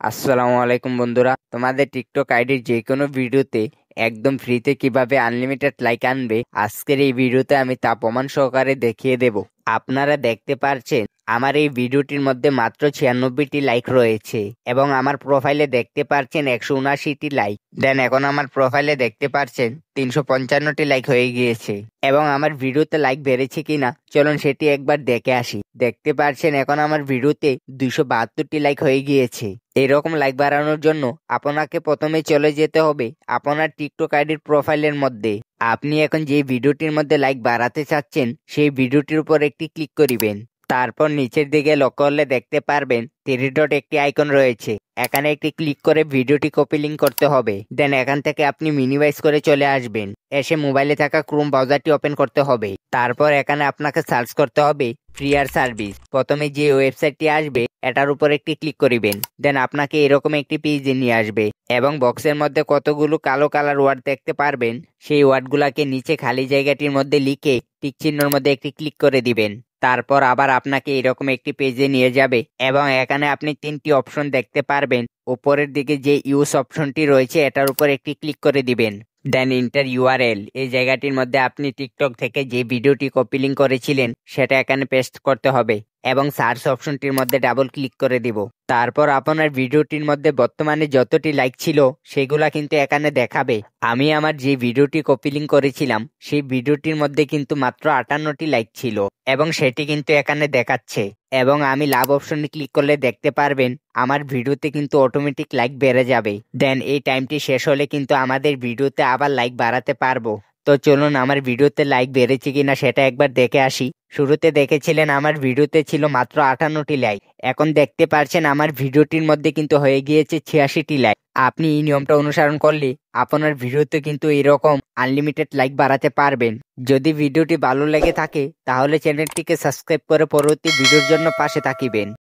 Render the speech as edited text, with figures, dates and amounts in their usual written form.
আসসালামু আলাইকুম বন্ধুরা, তোমাদের টিকটক আইডির যে কোনো ভিডিওতে একদম ফ্রিতে কিভাবে আনলিমিটেড লাইক আনবে আজকের এই ভিডিওতে আমি তা প্রমাণ সহকারে দেখিয়ে দেব। আপনারা দেখতে পাচ্ছেন আমার এই ভিডিওটির মধ্যে মাত্র 96টি লাইক রয়েছে এবং আমার প্রোফাইলে দেখতে পাচ্ছেন 179টি লাইক। দেন এখন আমার প্রোফাইলে দেখতে পাচ্ছেন 355টি লাইক হয়ে গিয়েছে এবং আমার ভিডিওতে লাইক বেড়েছে কিনা চলুন সেটি একবার দেখে আসি। দেখতে পাচ্ছেন এখন আমার ভিডিওতে 272টি লাইক হয়ে গিয়েছে। এরকম লাইক বাড়ানোর জন্য আপনাকে প্রথমে চলে যেতে হবে আপনার টিকটক আইডির প্রোফাইলের মধ্যে। আপনি এখন যে ভিডিওটির মধ্যে লাইক বাড়াতে চাচ্ছেন সেই ভিডিওটির উপর একটি ক্লিক করিবেন। তারপর নিচের দিকে লক্ষ্য করলে দেখতে পারবেন 3 ডট একটি আইকন রয়েছে। এখানে একটি ক্লিক করে ভিডিওটি কপি লিঙ্ক করতে হবে। দেন এখান থেকে আপনি মিনিমাইজ করে চলে আসবেন। এসে মোবাইলে থাকা ক্রোম ব্রাউজারটি ওপেন করতে হবে। তারপর এখানে আপনাকে সার্চ করতে হবে ফ্রি আর সার্ভিস। প্রথমে যে ওয়েবসাইটটি আসবে এটার উপর একটি ক্লিক করিবেন। দেন আপনাকে এরকম একটি পেজে নিয়ে আসবে এবং বক্সের মধ্যে কতগুলো কালো কালার ওয়ার্ড দেখতে পারবেন। সেই ওয়ার্ডগুলাকে নিচে খালি জায়গাটির মধ্যে লিখে টিক চিহ্নের মধ্যে একটি ক্লিক করে দিবেন। তারপর আবার আপনাকে এরকম একটি পেজে নিয়ে যাবে এবং এখানে আপনি 3টি অপশন দেখতে পারবেন। উপরের দিকে যে ইউজ অপশনটি রয়েছে এটার উপর একটি ক্লিক করে দিবেন। দেন ইন্টার ইউআরএল, এই জায়গাটির মধ্যে আপনি টিকটক থেকে যে ভিডিওটি কপি লিঙ্ক করেছিলেন সেটা এখানে পেস্ট করতে হবে এবং সার্চ অপশনটির মধ্যে ডাবল ক্লিক করে দিব। তারপর আপনার ভিডিওটির মধ্যে বর্তমানে যতটি লাইক ছিল সেগুলা কিন্তু এখানে দেখাবে। আমি আমার যে ভিডিওটি কপি লিঙ্ক করেছিলাম সেই ভিডিওটির মধ্যে কিন্তু মাত্র 58টি লাইক ছিল এবং সেটি কিন্তু এখানে দেখাচ্ছে। এবং আমি লাভ অপশনে ক্লিক করলে দেখতে পারবেন আমার ভিডিওতে কিন্তু অটোমেটিক লাইক বেড়ে যাবে। দেন এই টাইমটি শেষ হলে কিন্তু আমাদের ভিডিওতে আবার লাইক বাড়াতে পারবো। তো চলুন আমার ভিডিওতে লাইক বেড়েছে কিনা সেটা একবার দেখে আসি। শুরুতে দেখেছিলেন আমার ভিডিওতে ছিল মাত্র 58টি লাইক, এখন দেখতে পারছেন আমার ভিডিওটির মধ্যে কিন্তু হয়ে গিয়েছে 86টি লাইক। আপনি এই নিয়মটা অনুসরণ করলে আপনার ভিডিওতে কিন্তু এরকম আনলিমিটেড লাইক বাড়াতে পারবেন। যদি ভিডিওটি ভালো লেগে থাকে তাহলে চ্যানেলটিকে সাবস্ক্রাইব করে পরবর্তী ভিডিওর জন্য পাশে থাকিবেন।